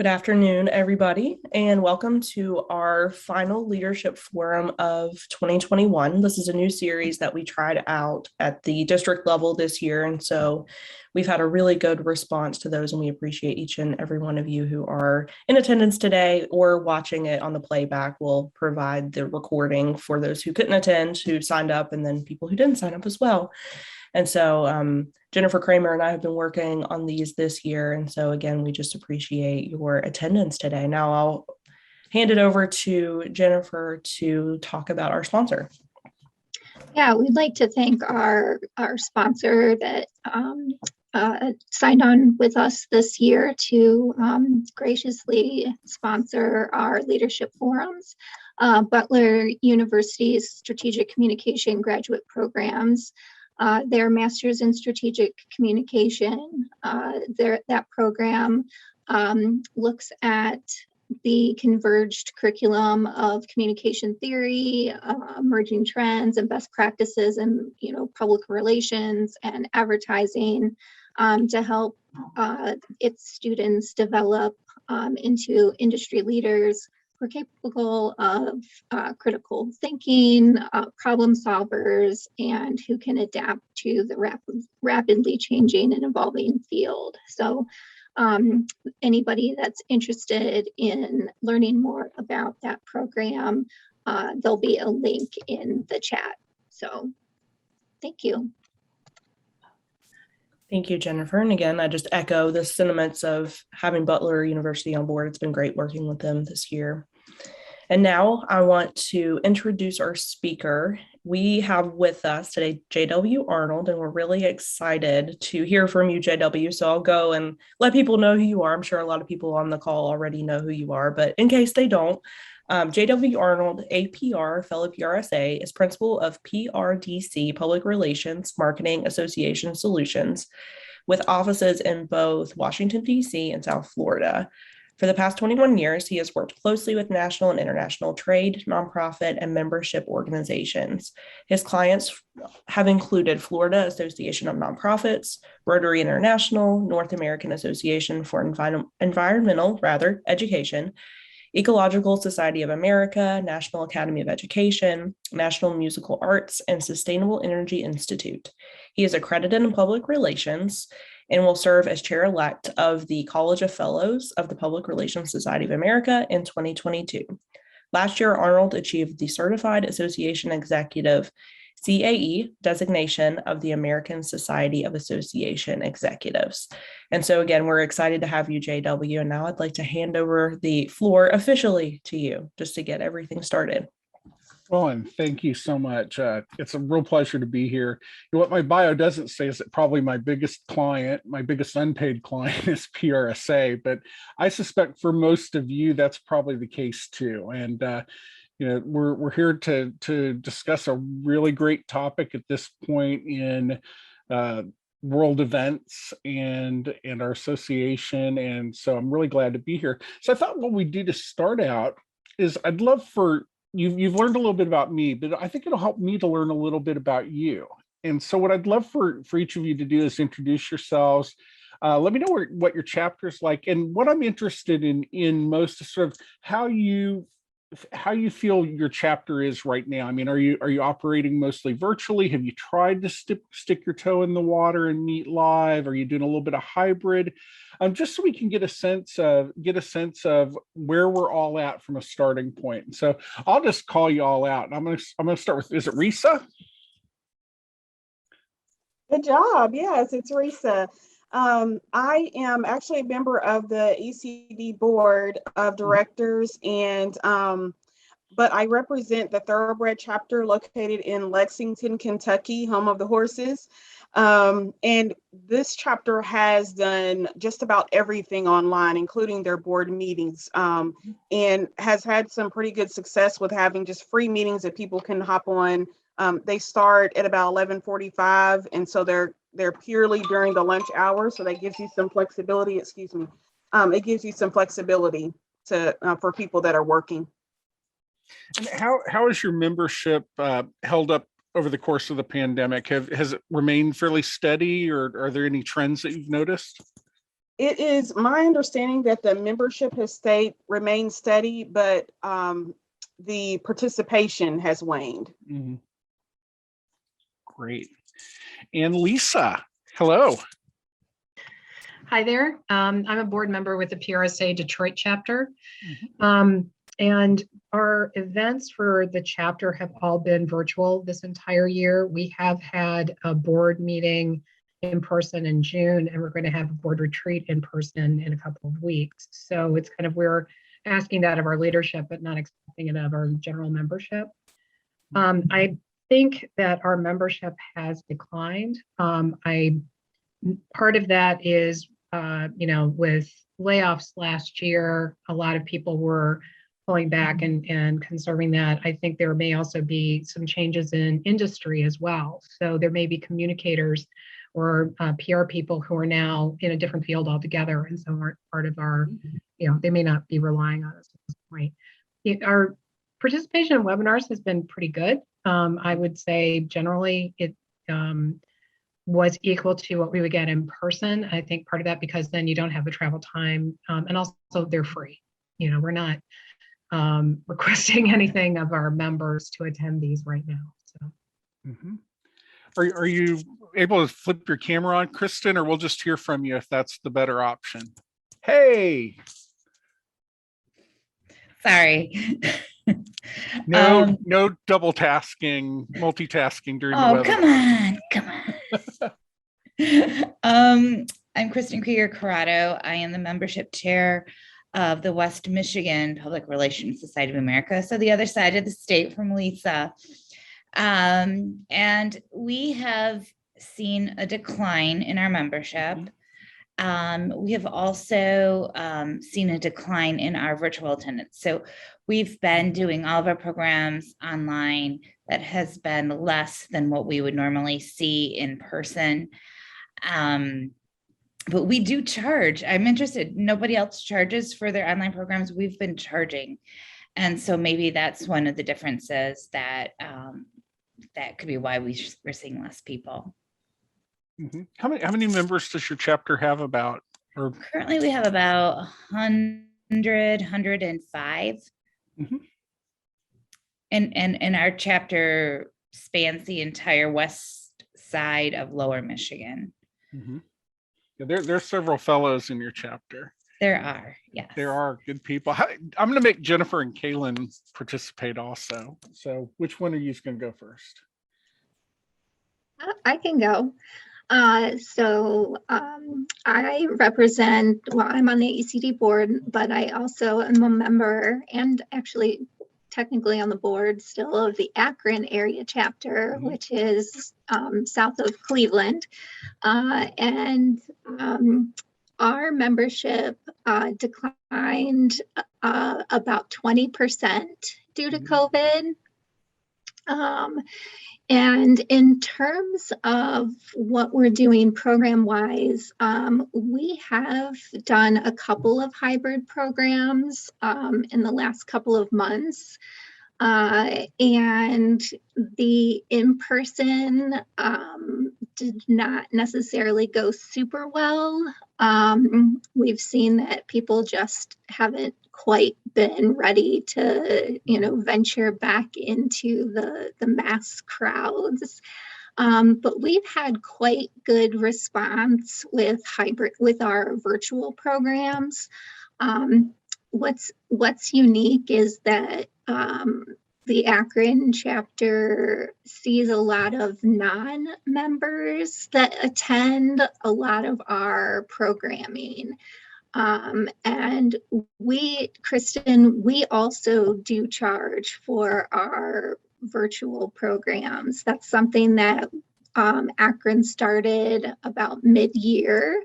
Good afternoon, everybody, and welcome to our final leadership forum of 2021. This is a new series that we tried out at the district level this year, and so we've had a really good response to those, and we appreciate each and every one of you who are in attendance today or watching it on the playback. We'll provide the recording for those who couldn't attend, who signed up, and then people who didn't sign up as well. And so Jennifer Kramer and I have been working on these this year. And so again, we just appreciate your attendance today. Now I'll hand it over to Jennifer to talk about our sponsor. Yeah, we'd like to thank our sponsor that signed on with us this year to graciously sponsor our leadership forums. Butler University's Strategic Communication graduate programs. Their Master's in Strategic Communication, that program looks at the converged curriculum of communication theory, emerging trends and best practices and public relations and advertising to help its students develop into industry leaders who are capable of critical thinking, problem solvers, and who can adapt to the rapidly changing and evolving field. So anybody that's interested in learning more about that program, there'll be a link in the chat. So thank you. Thank you, Jennifer. And again, I just echo the sentiments of having Butler University on board. It's been great working with them this year. And now I want to introduce our speaker. We have with us today JW Arnold, and we're really excited to hear from you, JW. So I'll go and let people know who you are. I'm sure a lot of people on the call already know who you are, but in case they don't, JW Arnold, APR, fellow PRSA, is principal of PRDC, Public Relations Marketing Association Solutions, with offices in both Washington, D.C. and South Florida. For the past 21 years, he has worked closely with national and international trade, nonprofit, and membership organizations. His clients have included Florida Association of Nonprofits, Rotary International, North American Association for Environmental Education, Ecological Society of America, National Academy of Education, National Musical Arts, and Sustainable Energy Institute. He is accredited in public relations and will serve as chair-elect of the College of Fellows of the Public Relations Society of America in 2022. Last year, Arnold achieved the Certified Association Executive CAE designation of the American Society of Association Executives. And so again, we're excited to have you, JW, and now I'd like to hand over the floor officially to you, just to get everything started. Well, and thank you so much. It's a real pleasure to be here. What my bio doesn't say is that probably my biggest client, my biggest unpaid client is PRSA, but I suspect for most of you, that's probably the case too. And we're here to discuss a really great topic at this point in world events and our association. And so I'm really glad to be here. So I thought what we do to start out is I'd love for you've learned a little bit about me, but I think it'll help me to learn a little bit about you. And so what I'd love for each of you to do is introduce yourselves. Let me know what your chapter's like, and what I'm interested in most is sort of how you feel your chapter is right now. I mean, are you operating mostly virtually? Have you tried to stick your toe in the water and meet live? Are you doing a little bit of hybrid? Just so we can get a sense of where we're all at from a starting point. And so I'll just call you all out. And I'm gonna start with, is it Risa? Good job. Yes, it's Risa. I am actually a member of the ECD board of directors, and but I represent the Thoroughbred chapter located in Lexington, Kentucky, home of the horses. And this chapter has done just about everything online, including their board meetings, and has had some pretty good success with having just free meetings that people can hop on. They start at about 11:45, and so they're purely during the lunch hour. So that gives you some flexibility. It gives you some flexibility for people that are working. And how has your membership held up over the course of the pandemic? Has it remained fairly steady, or are there any trends that you've noticed? It is my understanding that the membership has remained steady, but the participation has waned. Mhm. Great. And Lisa, hello. Hi there. I'm a board member with the PRSA Detroit chapter. Mhm. And our events for the chapter have all been virtual this entire year. We have had a board meeting in person in June, and we're going to have a board retreat in person in a couple of weeks. So it's kind of, we're asking that of our leadership, but not expecting it of our general membership. I think that our membership has declined. Part of that is, with layoffs last year, a lot of people were pulling back and conserving that. I think there may also be some changes in industry as well. So there may be communicators or PR people who are now in a different field altogether, and so aren't part of our, they may not be relying on us at this point. Our participation in webinars has been pretty good. I would say generally it was equal to what we would get in person. I think part of that because then you don't have the travel time, and also they're free. We're not requesting anything of our members to attend these right now. So, Mhm. Are you able to flip your camera on, Kristen, or we'll just hear from you if that's the better option? Hey, Sorry. no double tasking, multitasking during the Oh, webinar. come on. I'm Kristen Krieger Corrado. I am the membership chair of the West Michigan Public Relations Society of America. So the other side of the state from Lisa. And we have seen a decline in our membership. We have also seen a decline in our virtual attendance. So we've been doing all of our programs online. That has been less than what we would normally see in person. But we do charge. I'm interested. Nobody else charges for their online programs. We've been charging. And so maybe that's one of the differences that that could be why we're seeing less people. Mhm. How many members does your chapter have about? Or currently we have about 105. Mhm. And our chapter spans the entire west side of Lower Michigan. Mhm. Yeah, there's several fellows in your chapter. There are, yes. There are good people. I'm going to make Jennifer and Kaylin participate also. So which one of you is going to go first? I can go. I represent, well, I'm on the ECD board, but I also am a member and actually technically on the board still of the Akron area chapter, which is south of Cleveland. Our membership declined about 20% due to COVID. And in terms of what we're doing program-wise, we have done a couple of hybrid programs in the last couple of months. And the in-person did not necessarily go super well. We've seen that people just haven't quite been ready to, venture back into the mass crowds. But we've had quite good response with our virtual programs. What's unique is that the Akron chapter sees a lot of non-members that attend a lot of our programming. And Kristen, we also do charge for our virtual programs. That's something that Akron started about mid-year.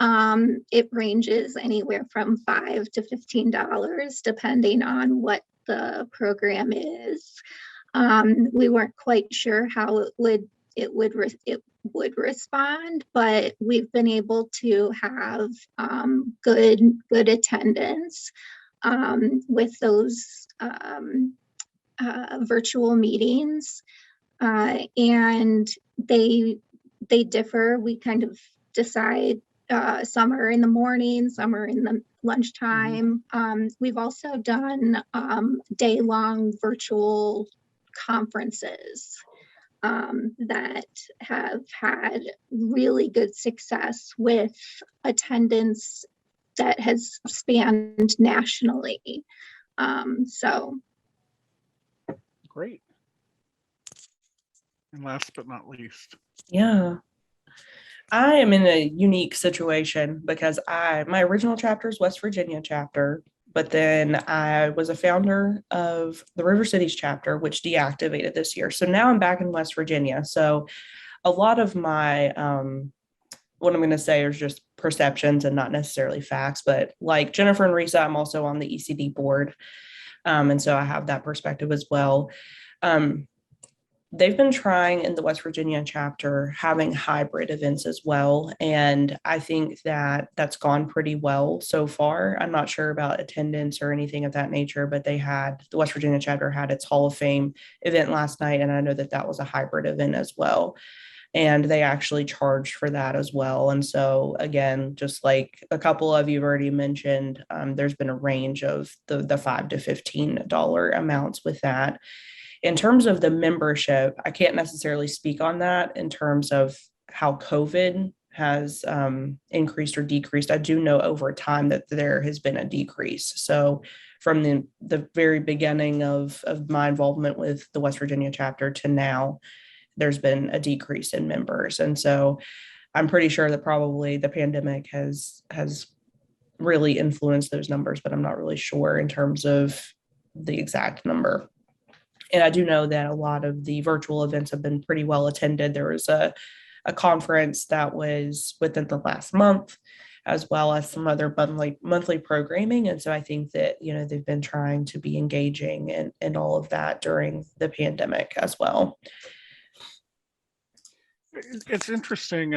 It ranges anywhere from $5 to $15, depending on what the program is. We weren't quite sure how it would respond, but we've been able to have good attendance with those virtual meetings, and they differ. We kind of decide some are in the morning, some are in the lunchtime. We've also done day-long virtual conferences that have had really good success with attendance that has spanned nationally. So Great. And last but not least. Yeah. I am in a unique situation because my original chapter is West Virginia chapter, but then I was a founder of the River Cities chapter, which deactivated this year. So now I'm back in West Virginia. So a lot of my what I'm going to say is just perceptions and not necessarily facts, but like Jennifer and Risa, I'm also on the ECD board. And so I have that perspective as well. They've been trying in the West Virginia chapter having hybrid events as well. And I think that that's gone pretty well so far. I'm not sure about attendance or anything of that nature, but the West Virginia chapter had its Hall of Fame event last night. And I know that that was a hybrid event as well. And they actually charged for that as well. And so again, just like a couple of you have already mentioned, there's been a range of the $5 to $15 amounts with that. In terms of the membership, I can't necessarily speak on that in terms of how COVID has increased or decreased. I do know over time that there has been a decrease. So from the very beginning of my involvement with the West Virginia chapter to now, there's been a decrease in members. And so I'm pretty sure that probably the pandemic has really influenced those numbers, but I'm not really sure in terms of the exact number. And I do know that a lot of the virtual events have been pretty well attended. There was a conference that was within the last month, as well as some other monthly programming. And so I think that, they've been trying to be engaging in all of that during the pandemic as well. It's interesting.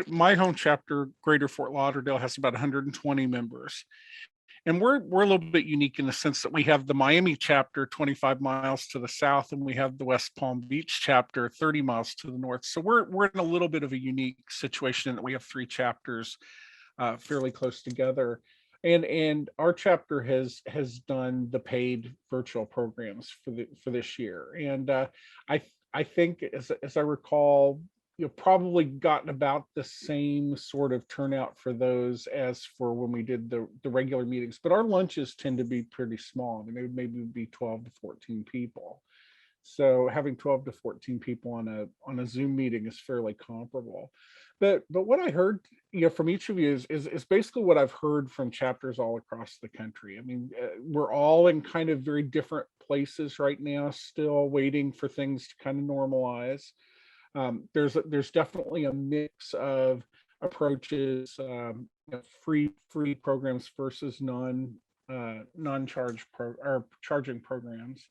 My home chapter, Greater Fort Lauderdale, has about 120 members. And we're a little bit unique in the sense that we have the Miami chapter 25 miles to the south, and we have the West Palm Beach chapter 30 miles to the north. So we're in a little bit of a unique situation in that we have 3 chapters fairly close together. And our chapter has done the paid virtual programs for this year. And I think, as I recall, probably gotten about the same sort of turnout for those as for when we did the regular meetings, but our lunches tend to be pretty small. I mean, they would maybe be 12 to 14 people. So having 12 to 14 people on a Zoom meeting is fairly comparable. But what I heard, from each of you is basically what I've heard from chapters all across the country. I mean, we're all in kind of very different places right now, still waiting for things to kind of normalize. There's definitely a mix of approaches, free programs versus non-charge or charging programs.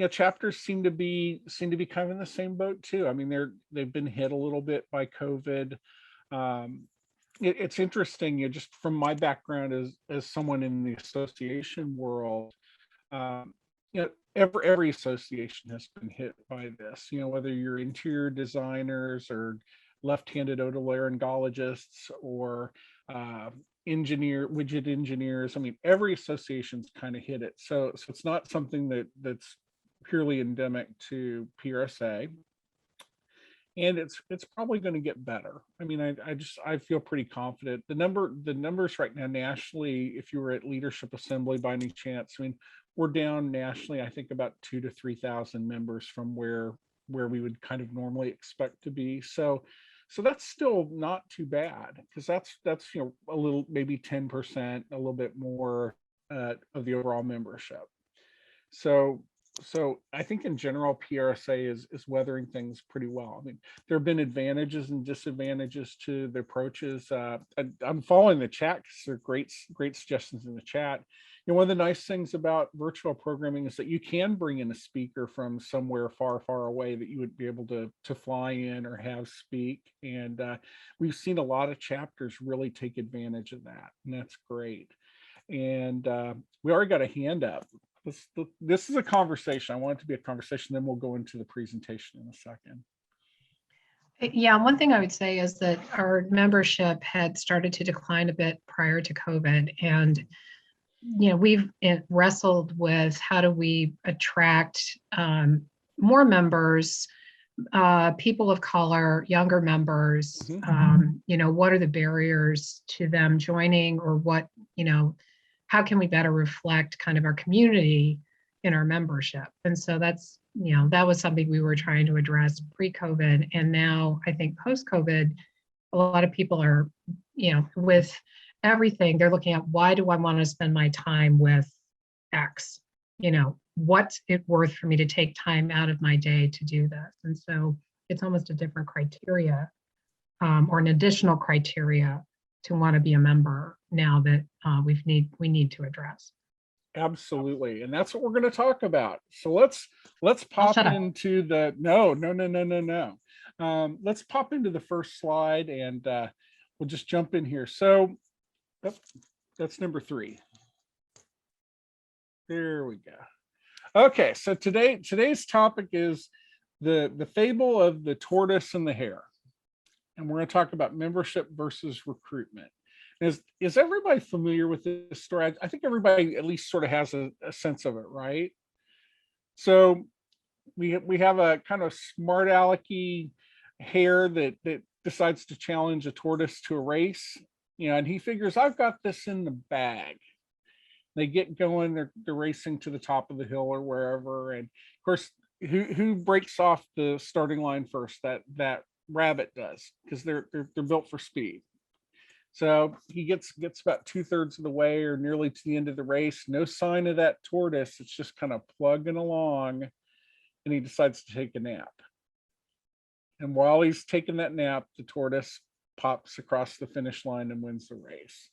Chapters seem to be kind of in the same boat too. I mean, they've been hit a little bit by COVID. It's interesting, just from my background as someone in the association world, every association has been hit by this, whether you're interior designers or left-handed otolaryngologists or widget engineers. I mean, every association's kind of hit it. So it's not something that's purely endemic to PRSA. And it's probably going to get better. I mean, I feel pretty confident. The numbers right now nationally, if you were at Leadership Assembly by any chance, I mean, we're down nationally, I think about 2,000 to 3,000 members from where we would kind of normally expect to be. So that's still not too bad, because that's a little, maybe 10%, a little bit more of the overall membership. So I think in general, PRSA is weathering things pretty well. I mean, there have been advantages and disadvantages to the approaches. I'm following the chat because there are great suggestions in the chat. One of the nice things about virtual programming is that you can bring in a speaker from somewhere far, far away that you would be able to fly in or have speak. And we've seen a lot of chapters really take advantage of that, and that's great. And we already got a hand up. This is a conversation. I want it to be a conversation, then we'll go into the presentation in a second. Yeah, one thing I would say is that our membership had started to decline a bit prior to COVID. And, we've wrestled with how do we attract more members, people of color, younger members, what are the barriers to them joining, or how can we better reflect kind of our community in our membership? And so that was something we were trying to address pre-COVID. And now I think post-COVID, a lot of people are, with everything, they're looking at, why do I want to spend my time with X? What's it worth for me to take time out of my day to do this? And so it's almost a different criteria, or an additional criteria to want to be a member now that we need to address. Absolutely. And that's what we're going to talk about. So let's pop into the no. Let's pop into the first slide, and we'll just jump in here. So that's number 3. There we go. Okay, so today's topic is the fable of the tortoise and the hare. And we're going to talk about membership versus recruitment. Is everybody familiar with this story? I think everybody at least sort of has a sense of it, right? So we have a kind of smart alecky hare that decides to challenge a tortoise to a race, and he figures, I've got this in the bag. They get going, they're racing to the top of the hill or wherever, and of course, who breaks off the starting line first? That rabbit does, because they're built for speed. So he gets about 2/3 of the way, or nearly to the end of the race. No sign of that tortoise. It's just kind of plugging along, and he decides to take a nap. And while he's taking that nap, the tortoise pops across the finish line and wins the race.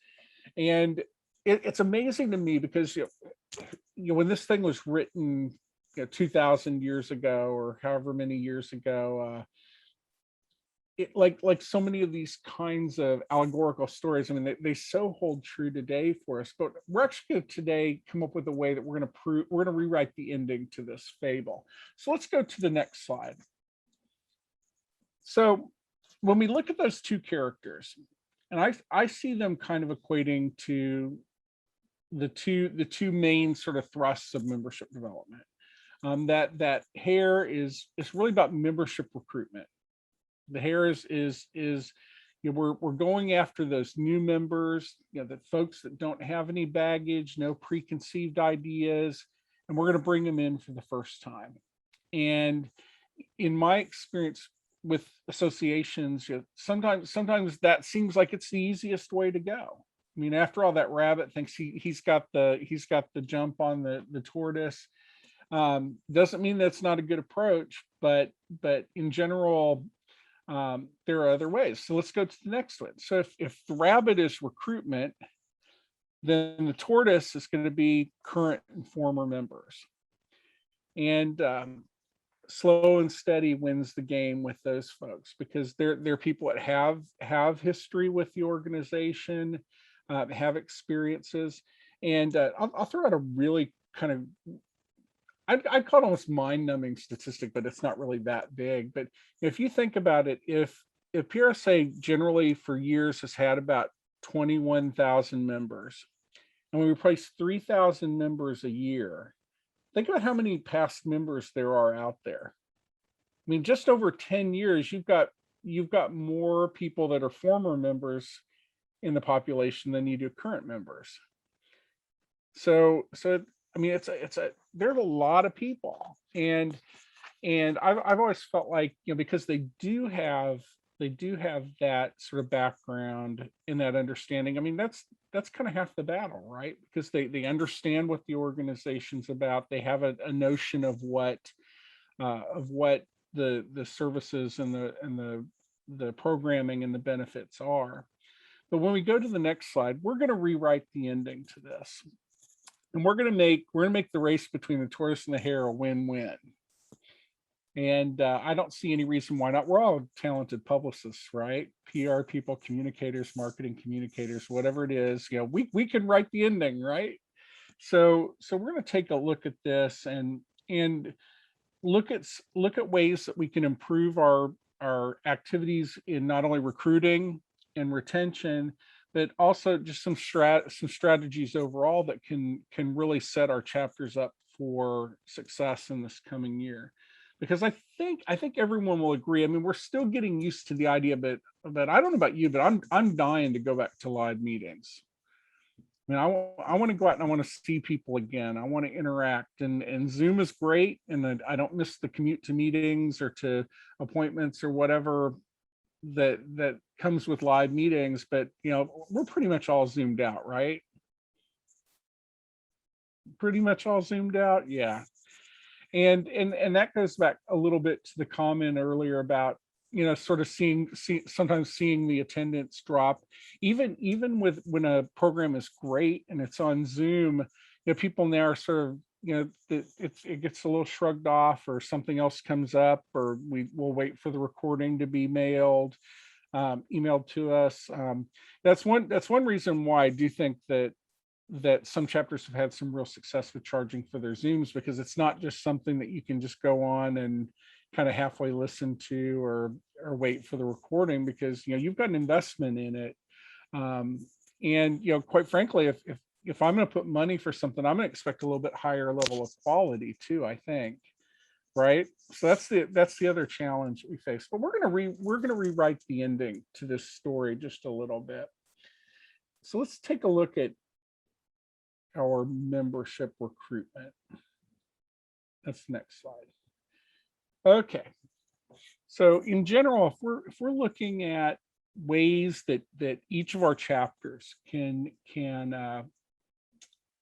And it's amazing to me, because when this thing was written 2,000 years ago, or however many years ago, it like so many of these kinds of allegorical stories, I mean, they so hold true today for us. But we're actually going to today come up with a way that we're going to rewrite the ending to this fable. So let's go to the next slide. So when we look at those two characters, and I see them kind of equating to the two main sort of thrusts of membership development. That hare is really about membership recruitment. The hare is we're going after those new members, the folks that don't have any baggage, no preconceived ideas, and we're going to bring them in for the first time. And in my experience with associations, sometimes that seems like it's the easiest way to go. I mean, after all, that rabbit thinks he's got the jump on the tortoise. Doesn't mean that's not a good approach, but in general, there are other ways. So let's go to the next one. So if the rabbit is recruitment, then the tortoise is going to be current and former members. And slow and steady wins the game with those folks, because they're people that have history with the organization, have experiences. And I'll throw out a really kind of, I'd call it almost mind-numbing statistic, but it's not really that big. But if you think about it, if PRSA generally for years has had about 21,000 members, and we replace 3,000 members a year, think about how many past members there are out there. I mean, just over 10 years, you've got more people that are former members in the population than you do current members. So I mean, there's a lot of people, and I've always felt like, because they do have that sort of background and that understanding. I mean, that's kind of half the battle, right? Because they understand what the organization's about. They have a notion of what the services and the programming and the benefits are. But when we go to the next slide, we're going to rewrite the ending to this. And we're going to make the race between the tortoise and the hare a win-win. And I don't see any reason why not. We're all talented publicists, right? PR people, communicators, marketing communicators, whatever it is. We can write the ending, right? So we're going to take a look at this and look at ways that we can improve our our activities in not only recruiting and retention, but also just some strategies overall that can really set our chapters up for success in this coming year. Because I think everyone will agree. I mean, we're still getting used to the idea, but I don't know about you, but I'm dying to go back to live meetings. I mean, I want to go out and I want to see people again. I want to interact, and Zoom is great, and I don't miss the commute to meetings or to appointments or whatever that comes with live meetings. But you know, we're pretty much all zoomed out, right? Pretty much all zoomed out, yeah. And that goes back a little bit to the comment earlier about, you know, sort of sometimes seeing the attendance drop, even with when a program is great and it's on Zoom, you know, people now are sort of, you know, it gets a little shrugged off, or something else comes up, or we'll wait for the recording to be emailed to us. That's one reason why I do think that some chapters have had some real success with charging for their Zooms, because it's not just something that you can just go on and kind of halfway listen to or wait for the recording, because you know you've got an investment in it. And you know, quite frankly, if I'm going to put money for something, I'm going to expect a little bit higher level of quality too, I think. Right. So that's the other challenge we face. But we're going to rewrite the ending to this story just a little bit. So let's take a look at our membership recruitment. That's the next slide. Okay. So in general, if we're looking at ways that each of our chapters can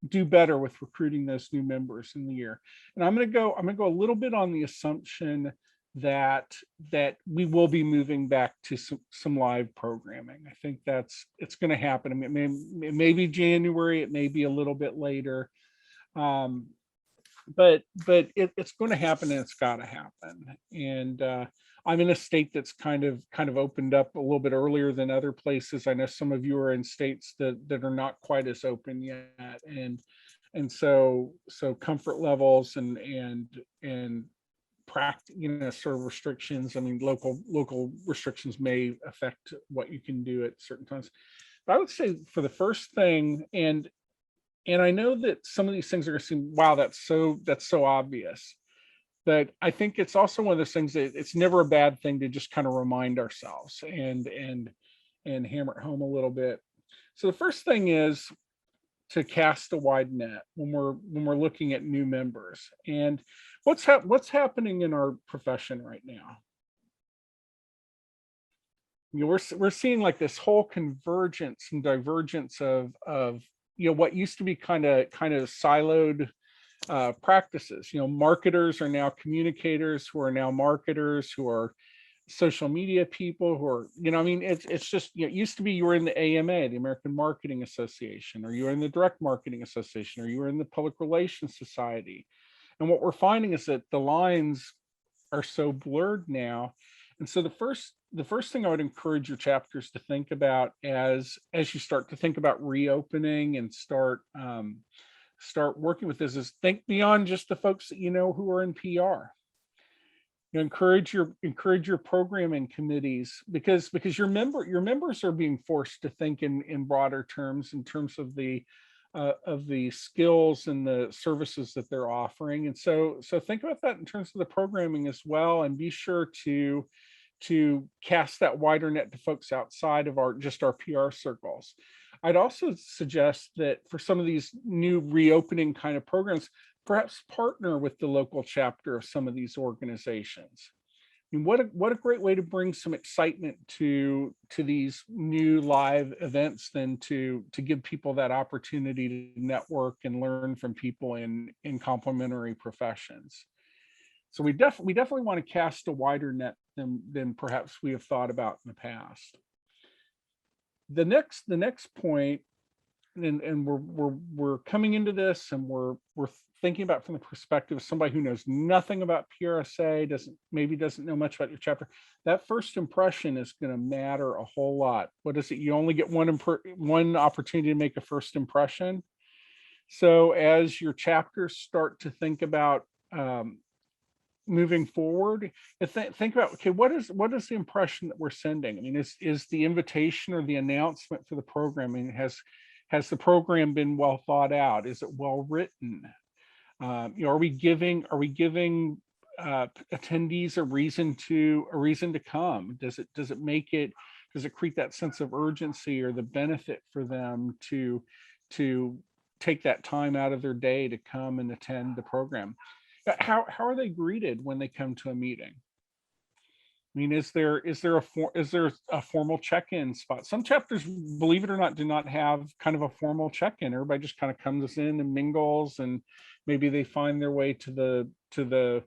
do better with recruiting those new members in the year, and I'm going to go a little bit on the assumption that we will be moving back to some live programming. I think it's going to happen. I mean, it may be January, it may be a little bit later, but it's going to happen, and it's got to happen. And I'm in a state that's kind of opened up a little bit earlier than other places. I know some of you are in states that are not quite as open yet, and so comfort levels and you know, sort of restrictions. I mean, local restrictions may affect what you can do at certain times. But I would say for the first thing, and I know that some of these things are going to seem, wow, that's so obvious. But I think it's also one of those things that it's never a bad thing to just kind of remind ourselves and hammer it home a little bit. So the first thing is to cast a wide net when we're looking at new members. And what's happening in our profession right now? You know, we're seeing like this whole convergence and divergence of you know, what used to be kind of siloed practices. You know, marketers are now communicators, who are now marketers, who are social media people, who are, you know, I mean, it's just, you know, it used to be you were in the AMA, the American Marketing Association, or you were in the Direct Marketing Association, or you were in the Public Relations Society. And what we're finding is that the lines are so blurred now. And so the first thing I would encourage your chapters to think about as you start to think about reopening and start working with this is think beyond just the folks that you know who are in PR. You know, encourage your programming committees, because your members are being forced to think in broader terms, in terms of the skills and the services that they're offering. And so think about that in terms of the programming as well, and be sure to cast that wider net to folks outside of our PR circles. I'd also suggest that for some of these new reopening kind of programs, perhaps partner with the local chapter of some of these organizations. I mean, what a great way to bring some excitement to these new live events than to give people that opportunity to network and learn from people in complementary professions. So we definitely want to cast a wider net than perhaps we have thought about in the past. The next point, and we're coming into this, and we're thinking about from the perspective of somebody who knows nothing about PRSA, doesn't know much about your chapter. That first impression is going to matter a whole lot. What is it? You only get one opportunity to make a first impression. So as your chapters start to think about moving forward, think about, okay, what is the impression that we're sending? I mean, is the invitation or the announcement for the program, I mean, has the program been well thought out? Is it well written? Are we giving attendees a reason to come? Does it create that sense of urgency or the benefit for them to take that time out of their day to come and attend the program? How are they greeted when they come to a meeting? I mean, is there a formal check-in spot? Some chapters, believe it or not, do not have kind of a formal check-in. Everybody just kind of comes in and mingles, and maybe they find their way to the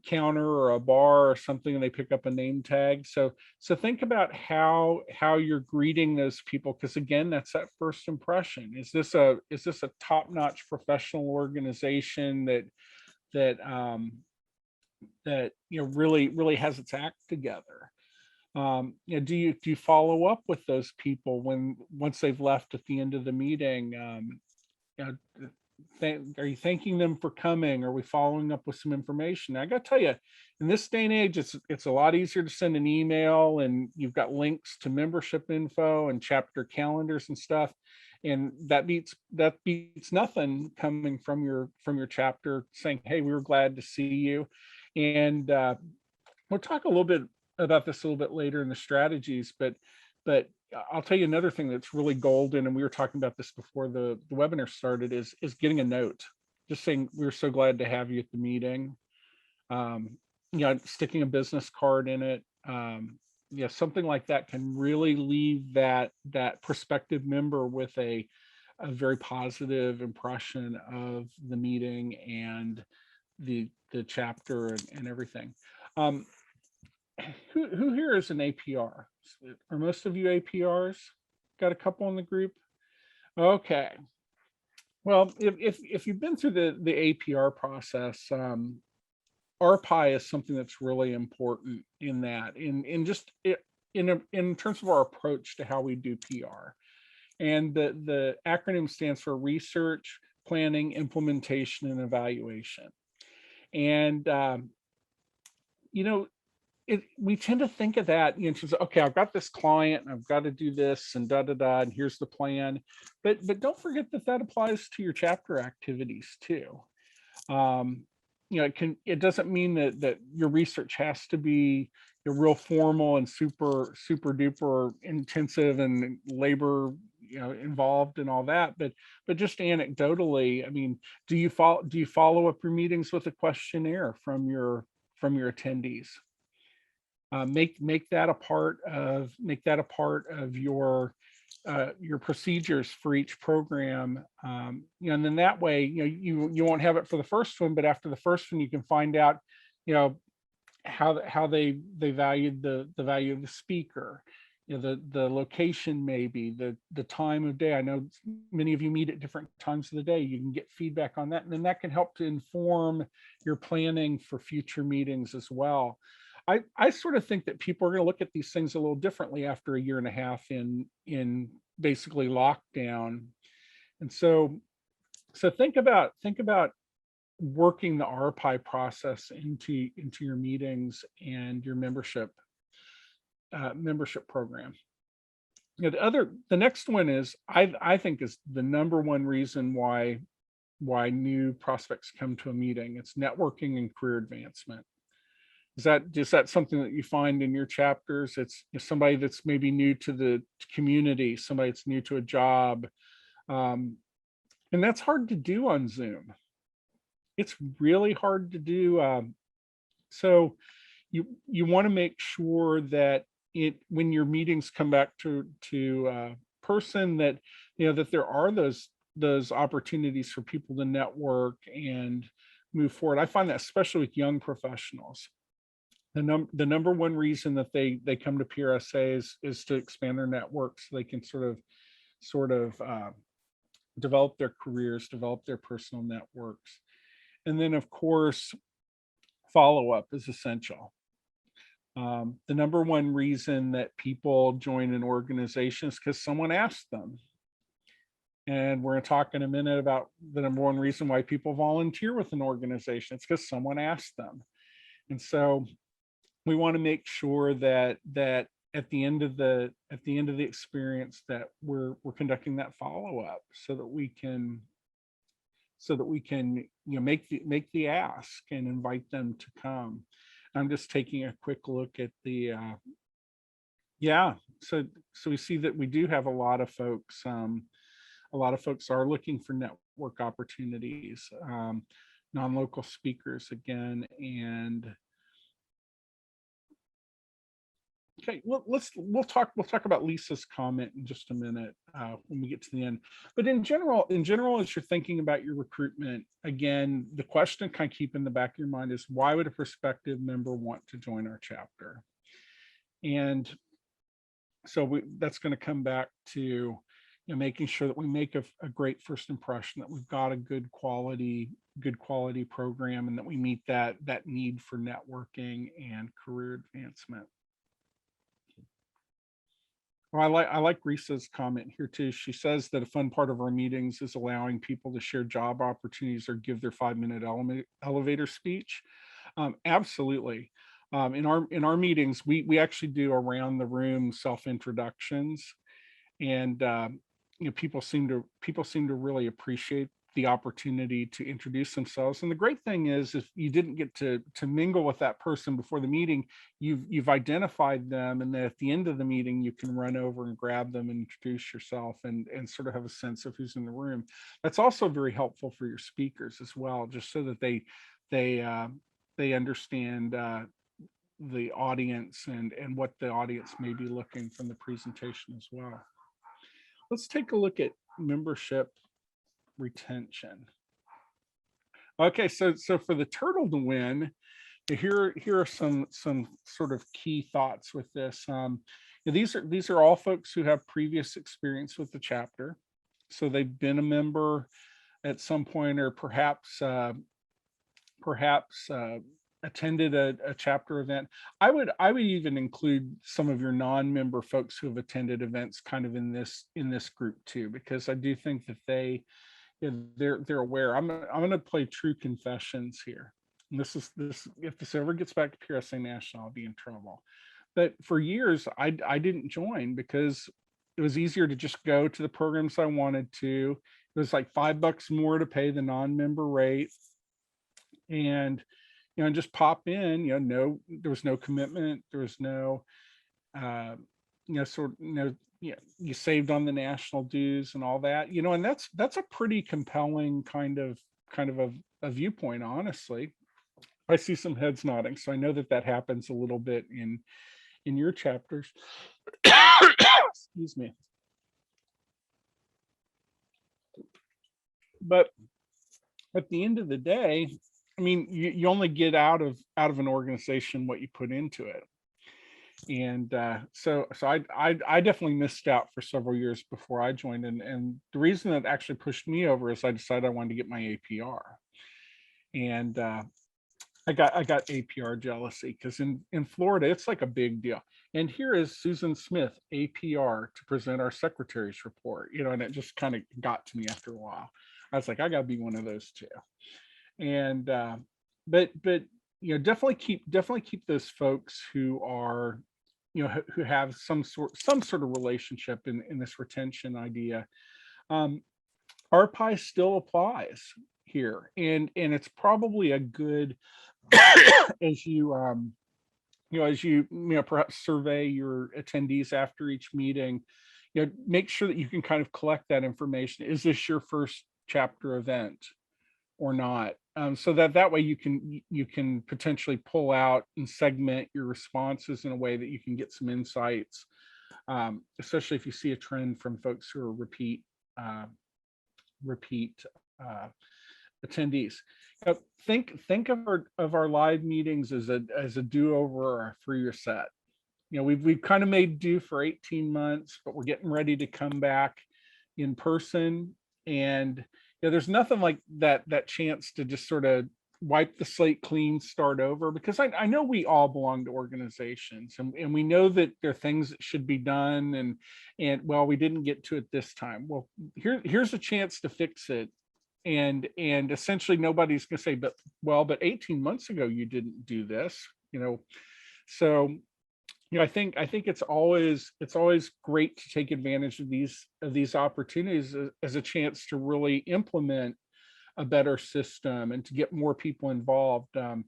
counter or a bar or something, and they pick up a name tag. So think about how you're greeting those people, because again, that's that first impression. Is this a top-notch professional organization that really has its act together? Do you follow up with those people once they've left at the end of the meeting? Are you thanking them for coming? Are we following up with some information? I got to tell you, in this day and age, it's a lot easier to send an email, and you've got links to membership info and chapter calendars and stuff. And that beats nothing coming from your chapter saying, hey, we were glad to see you. And we'll talk a little bit about this a little bit later in the strategies, but I'll tell you another thing that's really golden, and we were talking about this before the webinar started, is getting a note, just saying, we're so glad to have you at the meeting. Sticking a business card in it. Something like that can really leave that prospective member with a very positive impression of the meeting and the chapter and everything. Who here is an APR? Are most of you APRs? Got a couple in the group? Okay. Well, if you've been through the APR process, RPI is something that's really important in that, in terms of our approach to how we do PR. And the acronym stands for Research, Planning, Implementation, and Evaluation. And we tend to think of that in terms of, okay, I've got this client and I've got to do this and and here's the plan. But don't forget that applies to your chapter activities too. It doesn't mean that your research has to be real formal and super duper intensive and labor involved and all that, but just anecdotally, I mean, do you follow up your meetings with a questionnaire from your attendees? Make that a part of your procedures for each program, and then that way, you won't have it for the first one, but after the first one, you can find out, how they valued the value of the speaker, the location, maybe the time of day. I know many of you meet at different times of the day. You can get feedback on that, and then that can help to inform your planning for future meetings as well. I sort of think that people are going to look at these things a little differently after a year and a half in basically lockdown. And so think about working the RPI process into your meetings and your membership program. The next one is, I think, is the number one reason why new prospects come to a meeting. It's networking and career advancement. Is that something that you find in your chapters? It's somebody that's maybe new to the community, somebody that's new to a job. And that's hard to do on Zoom. It's really hard to do. So you want to make sure that when your meetings come back to person, that that there are those opportunities for people to network and move forward. I find that especially with young professionals. The number one reason that they come to PRSA is to expand their networks, so they can sort of develop their careers, develop their personal networks. And then, of course, follow-up is essential. The number one reason that people join an organization is because someone asked them. And we're going to talk in a minute about the number one reason why people volunteer with an organization. It's because someone asked them. And so we want to make sure that at the end of the experience that we're conducting that follow-up so that we can make the ask and invite them to come. I'm just taking a quick look at the so we see that we do have a lot of folks are looking for network opportunities, non-local speakers again. And okay, well, we'll talk about Lisa's comment in just a minute when we get to the end. But in general, as you're thinking about your recruitment, again, the question to kind of keep in the back of your mind is, why would a prospective member want to join our chapter? And so that's going to come back to making sure that we make a great first impression, that we've got a good quality program, and that we meet that need for networking and career advancement. Well, I like Risa's comment here too. She says that a fun part of our meetings is allowing people to share job opportunities or give their 5-minute elevator speech. Absolutely. In our meetings, we actually do around the room self-introductions, and people seem to really appreciate the opportunity to introduce themselves. And the great thing is, if you didn't get to mingle with that person before the meeting, you've identified them, and then at the end of the meeting you can run over and grab them and introduce yourself and sort of have a sense of who's in the room. That's also very helpful for your speakers as well, just so that they understand the audience and what the audience may be looking from the presentation as well. Let's take a look at membership retention. Okay, so for the turtle to win, here are some sort of key thoughts with this. These are all folks who have previous experience with the chapter, so they've been a member at some point, or perhaps attended a chapter event. I would even include some of your non-member folks who have attended events kind of in this group too, because I do think that they're aware. I'm going to play true confessions here. And this if this ever gets back to PRSA National, I'll be in trouble. But for years, I didn't join because it was easier to just go to the programs I wanted to. It was like $5 more to pay the non-member rate, and just pop in. There was no commitment. There was no, you saved on the national dues and all that, and that's a pretty compelling kind of a viewpoint, honestly. I see some heads nodding, so I know that happens a little bit in your chapters. Excuse me. But at the end of the day, I mean, you only get out of an organization what you put into it. And so I definitely missed out for several years before I joined. And the reason that actually pushed me over is I decided I wanted to get my APR. And I got APR jealousy, because in Florida, it's like a big deal. And here is Susan Smith, APR, to present our secretary's report, and it just kind of got to me after a while. I was like, I got to be one of those too. And but definitely keep those folks who are who have some sort of relationship in this retention idea. RPI still applies here, and it's probably a good as you perhaps survey your attendees after each meeting, make sure that you can kind of collect that information. Is this your first chapter event or not? So that way you can potentially pull out and segment your responses in a way that you can get some insights, especially if you see a trend from folks who are repeat attendees. Think of our live meetings as a do-over or a 3-year set. We've kind of made do for 18 months, but we're getting ready to come back in person. And there's nothing like that chance to just sort of wipe the slate clean, start over, because I know we all belong to organizations, and we know that there are things that should be done, and well, we didn't get to it this time. Well, here's a chance to fix it and essentially nobody's going to say, but 18 months ago you didn't do this, so I think it's always great to take advantage of these opportunities as a chance to really implement a better system and to get more people involved. I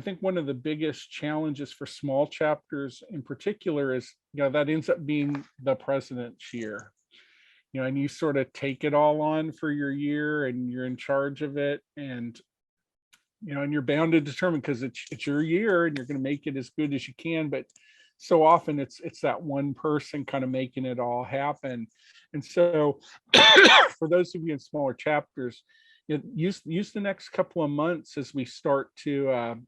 think one of the biggest challenges for small chapters in particular is, that ends up being the president's year, and you sort of take it all on for your year and you're in charge of it, and and you're bound to determine, because it's your year and you're going to make it as good as you can. But so often it's that one person kind of making it all happen. And so for those of you in smaller chapters, use the next couple of months as we start to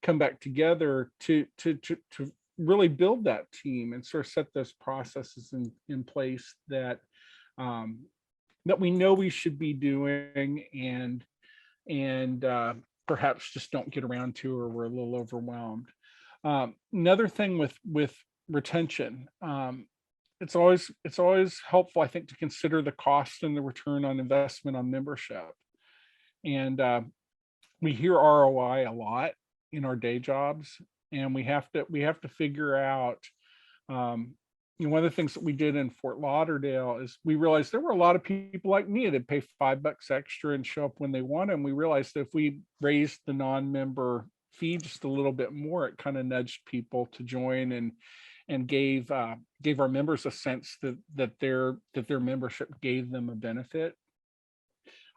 come back together to really build that team and sort of set those processes in place that that we know we should be doing, and perhaps just don't get around to, or we're a little overwhelmed. Another thing with retention, it's always helpful, I think, to consider the cost and the return on investment on membership. And we hear ROI a lot in our day jobs, and we have to figure out. One of the things that we did in Fort Lauderdale is we realized there were a lot of people like me that pay $5 extra and show up when they want, and we realized that if we raised the non-member fee just a little bit more, it kind of nudged people to join and gave our members a sense that their membership gave them a benefit.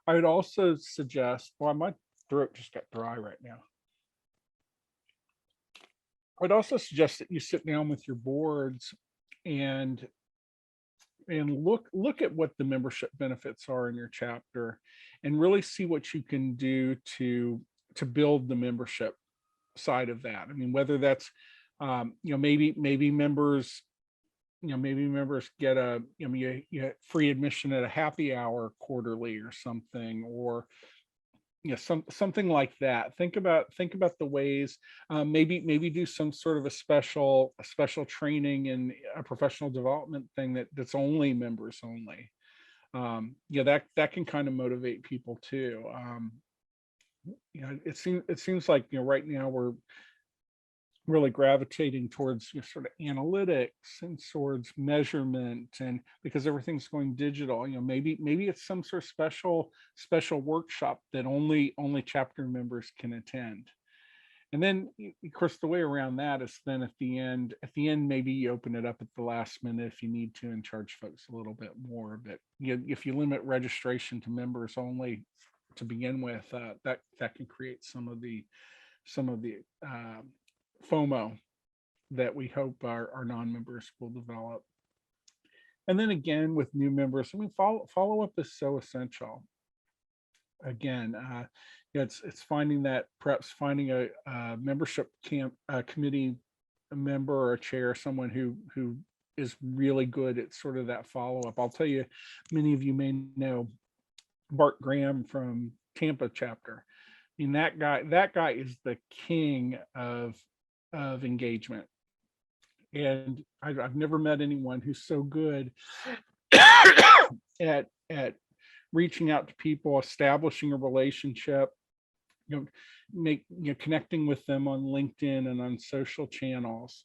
I would also suggest, well, my throat just got dry right now. I'd also suggest that you sit down with your boards and look at what the membership benefits are in your chapter, and really see what you can do to build the membership side of that. I mean, whether that's maybe members get a you get free admission at a happy hour quarterly or something, or something like that. Think about the ways, maybe do some sort of a special training and a professional development thing that's only members only. That can kind of motivate people too. It seems like right now we're really gravitating towards sort of analytics and towards measurement, and because everything's going digital, maybe it's some sort of special workshop that only chapter members can attend. And then of course the way around that is then at the end maybe you open it up at the last minute if you need to, and charge folks a little bit more. But if you limit registration to members only to begin with, that can create some of the FOMO that we hope our non-members will develop. And then again, with new members, follow up is so essential. Again, it's perhaps finding a membership committee member or a chair, someone who is really good at sort of that follow-up. I'll tell you, many of you may know Bart Graham from Tampa chapter. I mean, that guy is the king of engagement, and I've never met anyone who's so good at reaching out to people, establishing a relationship, connecting with them on LinkedIn and on social channels,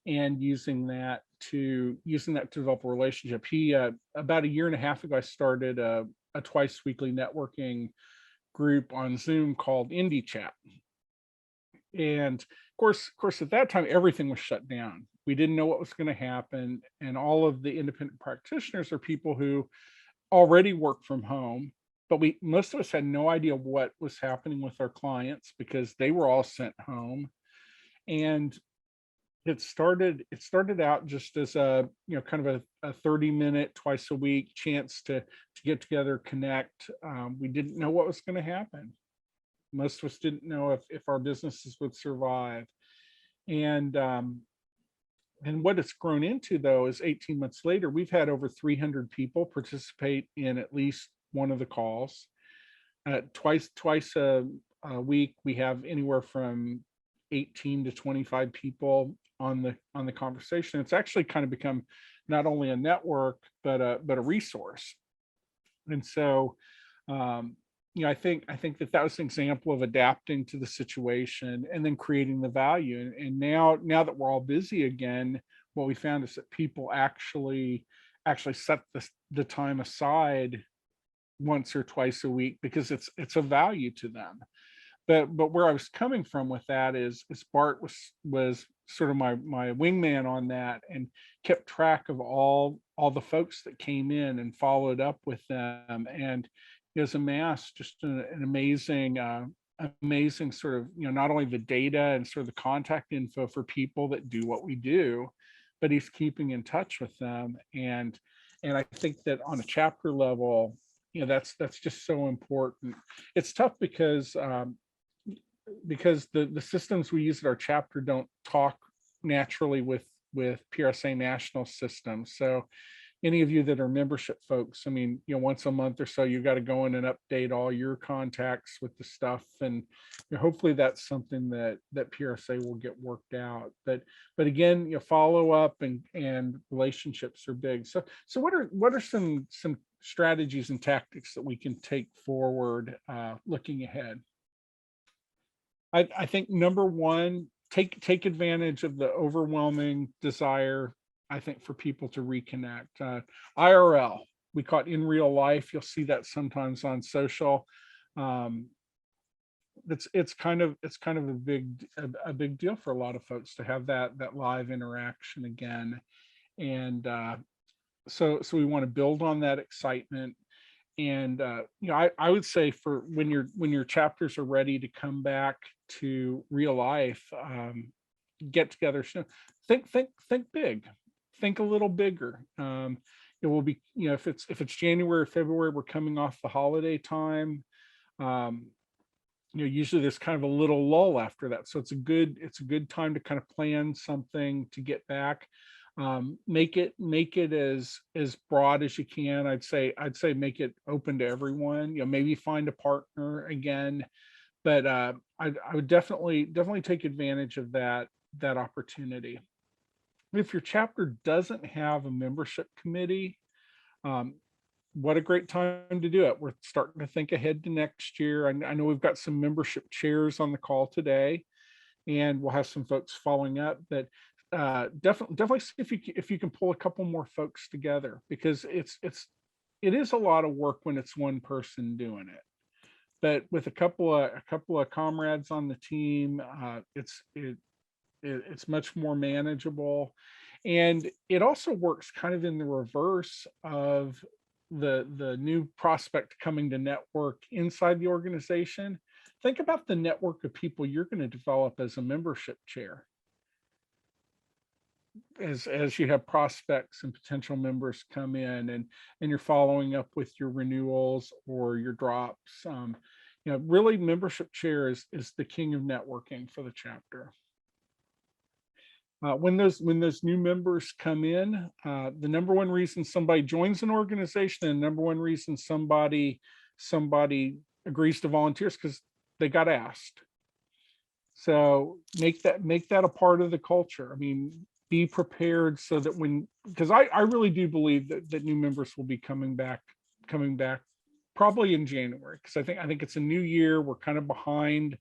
and using that to develop a relationship. He about a year and a half ago, I started a twice weekly networking group on Zoom called Indie Chat. And of course, at that time, everything was shut down. We didn't know what was going to happen. And all of the independent practitioners are people who already work from home, but most of us had no idea what was happening with our clients because they were all sent home. And it started out just as a kind of a 30-minute twice a week chance to get together, connect. We didn't know what was going to happen. Most of us didn't know if our businesses would survive. And what it's grown into, though, is 18 months later, we've had over 300 people participate in at least one of the calls. Twice a week, we have anywhere from 18 to 25 people on the conversation. It's actually kind of become not only a network, but a resource. And so, I think that was an example of adapting to the situation and then creating the value. And now that we're all busy again, what we found is that people actually set the time aside once or twice a week because it's a value to them. But where I was coming from with that is Bart was sort of my wingman on that and kept track of all the folks that came in and followed up with them, and he has amassed just an amazing sort of, not only the data and sort of the contact info for people that do what we do, but he's keeping in touch with them. And I think that on a chapter level, that's just so important. It's tough because the systems we use at our chapter don't talk naturally with PRSA national systems. So any of you that are membership folks, I mean, once a month or so, you got to go in and update all your contacts with the stuff. And hopefully that's something that PRSA will get worked out. But again, follow up and relationships are big. So what are some strategies and tactics that we can take forward looking ahead? I think number one, take advantage of the overwhelming desire, I think, for people to reconnect. IRL, we call it in real life. You'll see that sometimes on social. It's kind of a big deal for a lot of folks to have that live interaction again. And so we want to build on that excitement. And I would say for when your chapters are ready to come back to real life, get together. Think big. Think a little bigger. It will be, if it's January or February, we're coming off the holiday time. Usually there's kind of a little lull after that, so it's a good time to kind of plan something to get back. Make it as broad as you can. I'd say make it open to everyone. Maybe find a partner again, but I would definitely take advantage of that opportunity. If your chapter doesn't have a membership committee, what a great time to do it. We're starting to think ahead to next year. I know we've got some membership chairs on the call today, and we'll have some folks following up, but definitely see if you can pull a couple more folks together, because it is a lot of work when it's one person doing it. But with a couple of comrades on the team, it's much more manageable. And it also works kind of in the reverse of the new prospect coming to network inside the organization. Think about the network of people you're going to develop as a membership chair. As you have prospects and potential members come in, and you're following up with your renewals or your drops. Really, membership chair is the king of networking for the chapter. When those new members come in, the number one reason somebody joins an organization and the number one reason somebody agrees to volunteer is because they got asked. So make that a part of the culture. I mean, be prepared so that because I really do believe that new members will be coming back probably in January, because I think it's a new year. We're kind of behind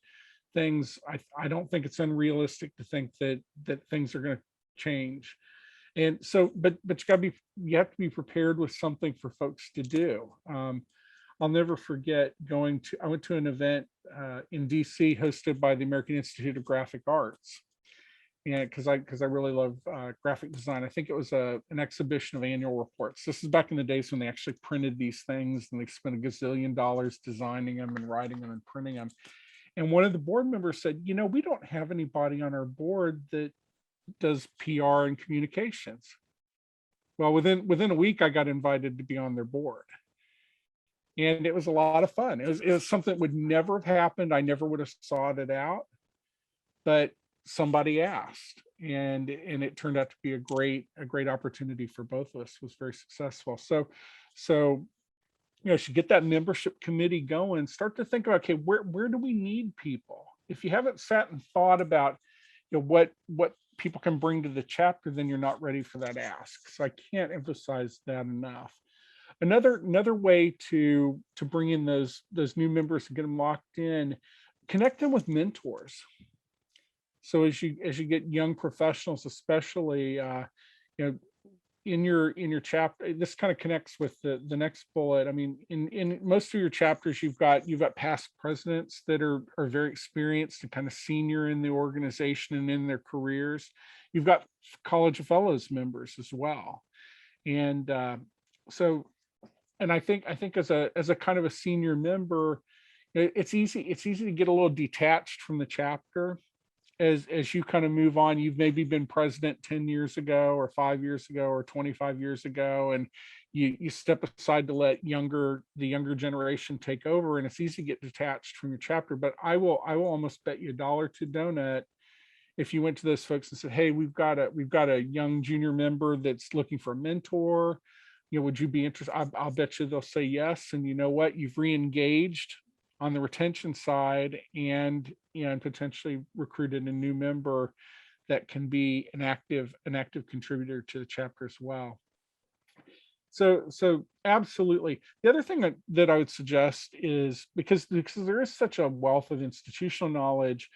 things. I don't think it's unrealistic to think that things are going to change. And so, but you have to be prepared with something for folks to do. I'll never forget I went to an event in DC hosted by the American Institute of Graphic Arts. And because I really love graphic design. I think it was an exhibition of annual reports. This is back in the days when they actually printed these things, and they spent a gazillion dollars designing them and writing them and printing them. And one of the board members said, we don't have anybody on our board that does PR and communications. Well, within a week, I got invited to be on their board. And it was a lot of fun. It was something that would never have happened. I never would have sought it out, but somebody asked, and it turned out to be a great opportunity for both of us. It was very successful. So should get that membership committee going. Start to think about, okay, where do we need people? If you haven't sat and thought about what people can bring to the chapter, then you're not ready for that ask. So I can't emphasize that enough. another way to bring in those new members and get them locked in, connect them with mentors. So as you get young professionals, especially, in your chapter, this kind of connects with the next bullet. I mean, in most of your chapters, you've got past presidents that are very experienced and kind of senior in the organization and in their careers. You've got College of Fellows members as well. And and I think as a kind of a senior member, it's easy to get a little detached from the chapter as you kind of move on. You've maybe been president 10 years ago or 5 years ago or 25 years ago, and you step aside to let the younger generation take over, and it's easy to get detached from your chapter. But I will almost bet you $1 to donut if you went to those folks and said, hey, we've got a young junior member that's looking for a mentor, would you be interested? I'll bet you they'll say yes. And you know what, you've re-engaged on the retention side, and and potentially recruited a new member that can be an active contributor to the chapter as well. So absolutely. The other thing that I would suggest is, because there is such a wealth of institutional knowledge,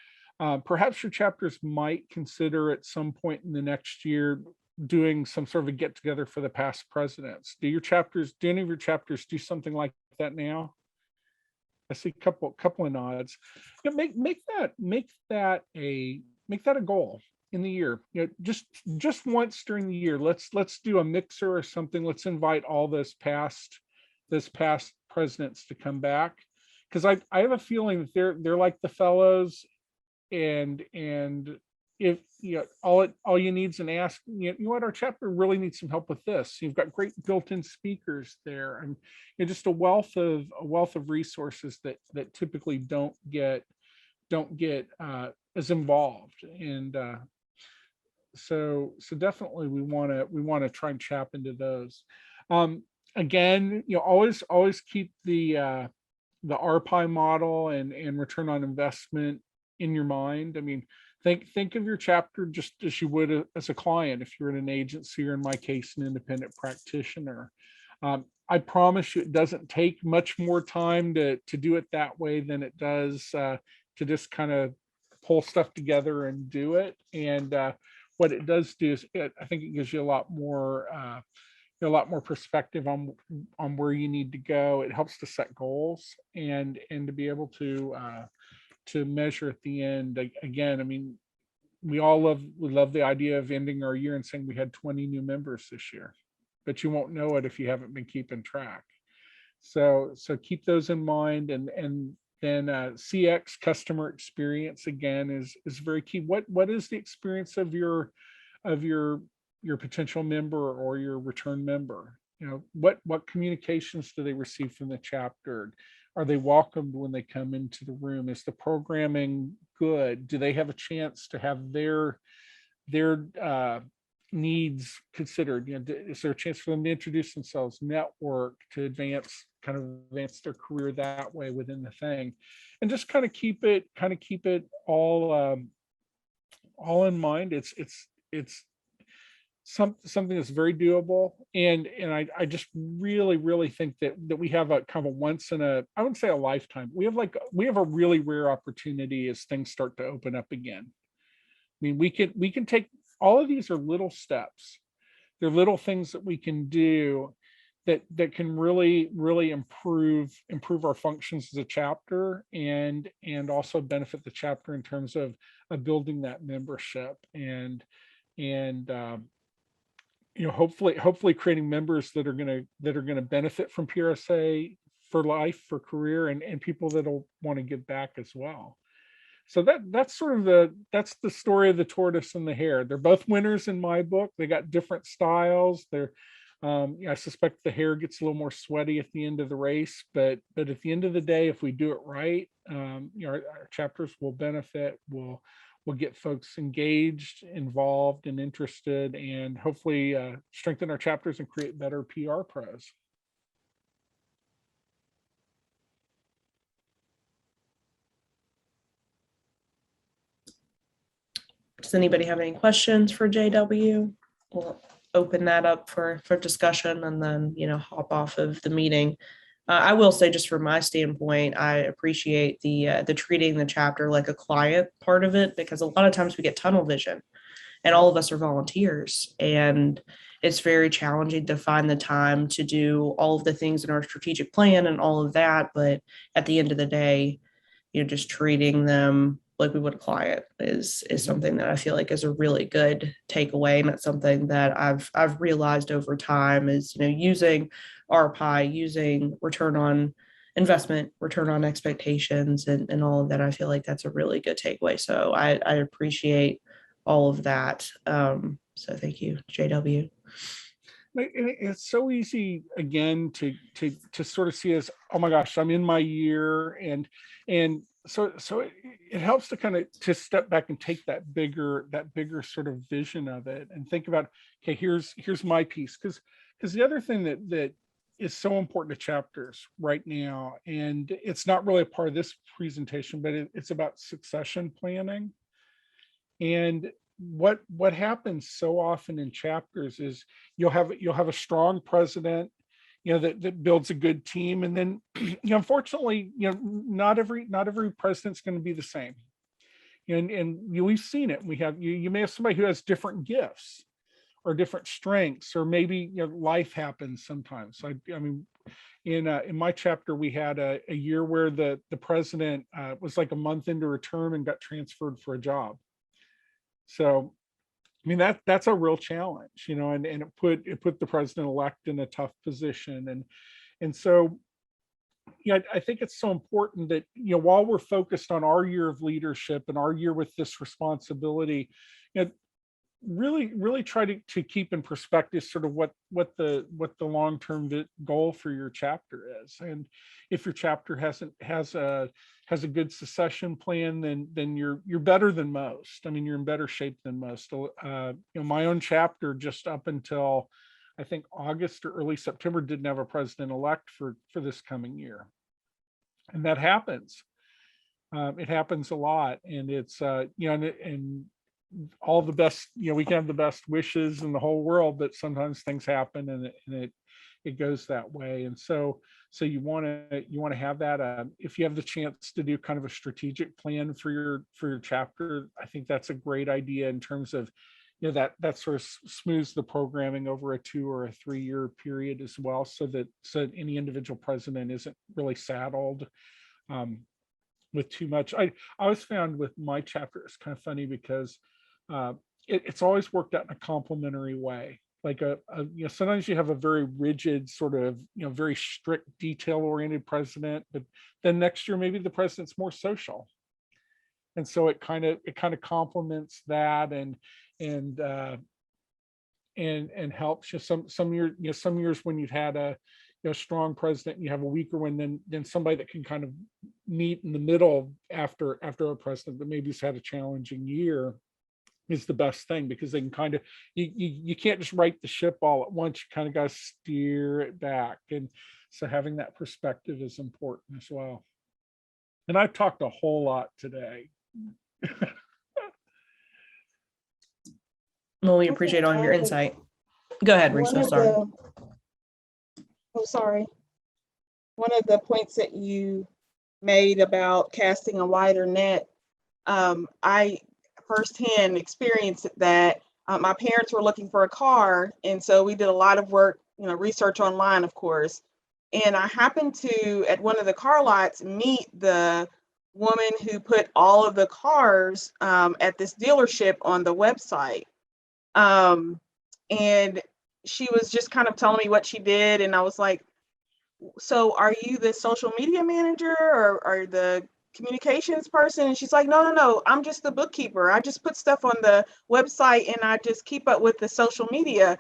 perhaps your chapters might consider at some point in the next year doing some sort of a get together for the past presidents. Do any of your chapters do something like that now? I see a couple of nods. Make that a goal in the year. Just once during the year, let's do a mixer or something. Let's invite all those past presidents to come back, because I have a feeling that they're like the fellows, and if all you need is an ask. You know what, our chapter really needs some help with this. You've got great built-in speakers there, and just a wealth of resources that typically don't get as involved. And so definitely we want to try and tap into those. Again, always keep the RPI model and return on investment in your mind. I mean, think of your chapter just as you would as a client if you're in an agency, or in my case, an independent practitioner. I promise you, it doesn't take much more time to do it that way than it does to just kind of pull stuff together and do it. And what it does do is, I think it gives you a lot more perspective on where you need to go. It helps to set goals and to be able to measure at the end. Again, I mean, we love the idea of ending our year and saying we had 20 new members this year, but you won't know it if you haven't been keeping track. So keep those in mind. And then CX, customer experience, again, is very key. What is the experience of your potential member or your return member? What communications do they receive from the chapter? Are they welcomed when they come into the room? Is the programming good? Do they have a chance to have their needs considered? Is there a chance for them to introduce themselves, network, to advance their career that way within the thing? And just kind of keep it all in mind. It's something that's very doable, and I just really think that we have a kind of a once in a, I wouldn't say a lifetime, we have a really rare opportunity as things start to open up again. I mean, we can take, all of these are little steps. They're little things that we can do that can really improve our functions as a chapter, and also benefit the chapter in terms of building that membership, and hopefully creating members that are going to benefit from PRSA for life, for career, and people that'll want to give back as well. So that's the story of the tortoise and the hare. They're both winners in my book. They got different styles. I suspect the hare gets a little more sweaty at the end of the race, but at the end of the day, if we do it right, our chapters will benefit. We'll get folks engaged, involved, and interested, and hopefully strengthen our chapters and create better PR pros. Does anybody have any questions for JW? Well, open that up for discussion and then, hop off of the meeting. I will say, just from my standpoint, I appreciate the treating the chapter like a client part of it, because a lot of times we get tunnel vision and all of us are volunteers, and it's very challenging to find the time to do all of the things in our strategic plan and all of that. But at the end of the day, just treating them like we would a client is something that I feel like is a really good takeaway. And it's something that I've realized over time is, using RPI, using return on investment, return on expectations, and all of that. I feel like that's a really good takeaway. So I appreciate all of that. So thank you, JW. It's so easy again to sort of see as, oh my gosh, I'm in my year, and so it helps to kind of to step back and take that bigger sort of vision of it and think about, okay, here's my piece, because the other thing that is so important to chapters right now, and it's not really a part of this presentation, but it's about succession planning. And what happens so often in chapters is you'll have a strong president, that builds a good team, and then unfortunately, not every president's going to be the same. And we've seen it. We have you may have somebody who has different gifts or different strengths, or maybe life happens sometimes. So I mean, in my chapter, we had a year where the president was like a month into a term and got transferred for a job. So, I mean, that's a real challenge, and it put the president-elect in a tough position. And so, I think it's so important that, while we're focused on our year of leadership and our year with this responsibility, really try to keep in perspective sort of what the long-term goal for your chapter is. And if your chapter has a good succession plan, then you're better than most. I mean, you're in better shape than most. My own chapter, just up until I think August or early September, didn't have a president-elect for this coming year. And that happens. It happens a lot. And it's and all the best, we can have the best wishes in the whole world, but sometimes things happen, and it goes that way. And so you want to have that. If you have the chance to do kind of a strategic plan for your chapter, I think that's a great idea in terms of, that sort of smooths the programming over a 2 or a 3 year period as well, so that any individual president isn't really saddled with too much. I always found with my chapter, it's kind of funny because it's always worked out in a complementary way. Like sometimes you have a very rigid sort of, very strict, detail-oriented president, but then next year maybe the president's more social, and so it kind of complements that and helps you. Some years when you've had a strong president, and you have a weaker one, then somebody that can kind of meet in the middle after a president that maybe has had a challenging year is the best thing, because they can kind of, you can't just right the ship all at once. You kind of got to steer it back. And so having that perspective is important as well. And I've talked a whole lot today. Well, we appreciate all of your insight. Go ahead, Risa. Sorry. One of the points that you made about casting a wider net, I firsthand experienced that. My parents were looking for a car, and so we did a lot of work, research online, of course. And I happened to, at one of the car lots, meet the woman who put all of the cars at this dealership on the website. And she was just kind of telling me what she did, and I was like, so are you the social media manager or the communications person? And she's like, no, I'm just the bookkeeper. I just put stuff on the website and I just keep up with the social media.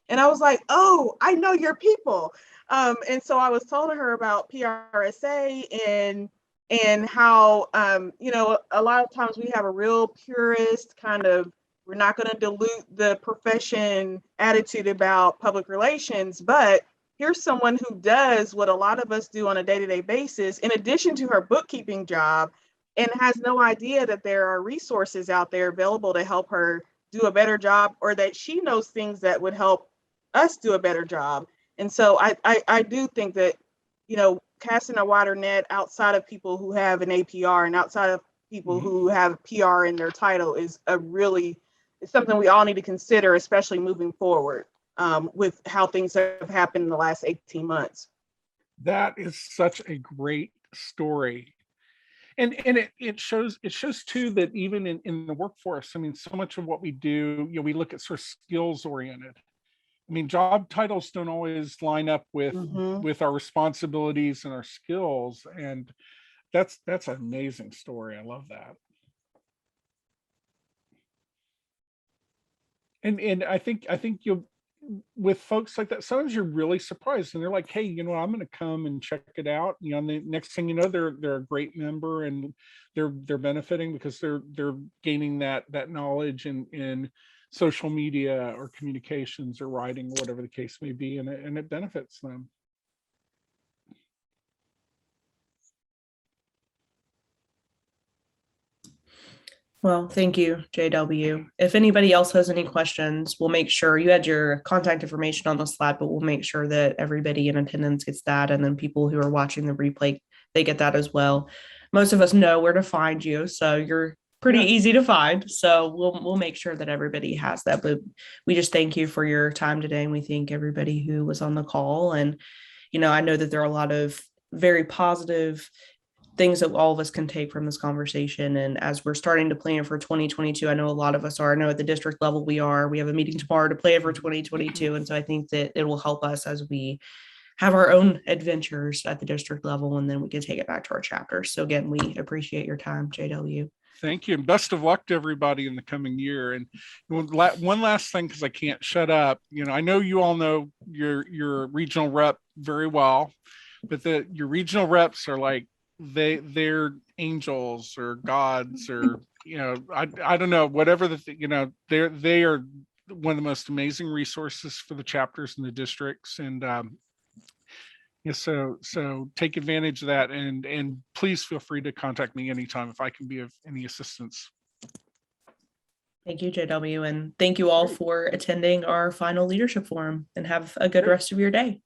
And I was like, oh, I know your people. And so I was telling her about PRSA and how, a lot of times we have a real purist kind of, we're not going to dilute the profession attitude about public relations, but here's someone who does what a lot of us do on a day-to-day basis, in addition to her bookkeeping job, and has no idea that there are resources out there available to help her do a better job, or that she knows things that would help us do a better job. And so I do think that, casting a wider net outside of people who have an APR and outside of people who have PR in their title is it's something we all need to consider, especially moving forward with how things have happened in the last 18 months. That is such a great story. And it shows too that even in the workforce, I mean, so much of what we do, we look at sort of skills oriented. I mean, job titles don't always line up with our responsibilities and our skills. And that's an amazing story. I love that. And I think you'll, with folks like that, sometimes you're really surprised and they're like, hey, I'm going to come and check it out. And the next thing you know, they're a great member and they're benefiting because they're gaining that knowledge in social media or communications or writing or whatever the case may be, and it benefits them. Well, thank you, JW. If anybody else has any questions, we'll make sure you had your contact information on the slide, but we'll make sure that everybody in attendance gets that. And then people who are watching the replay, they get that as well. Most of us know where to find you, so you're pretty easy to find. So we'll make sure that everybody has that. But we just thank you for your time today. And we thank everybody who was on the call. And, I know that there are a lot of very positive things that all of us can take from this conversation. And as we're starting to plan for 2022, I know a lot of us are. I know at the district level we are. We have a meeting tomorrow to plan for 2022. And so I think that it will help us as we have our own adventures at the district level, and then we can take it back to our chapter. So again, we appreciate your time, JW. Thank you. And best of luck to everybody in the coming year. And one last thing, because I can't shut up. I know you all know your regional rep very well, but your regional reps are like, they're angels or gods or I don't know, whatever they are one of the most amazing resources for the chapters in the districts. And so take advantage of that, and please feel free to contact me anytime if I can be of any assistance. Thank you, JW, and thank you all for attending our final leadership forum, and have a good rest of your day.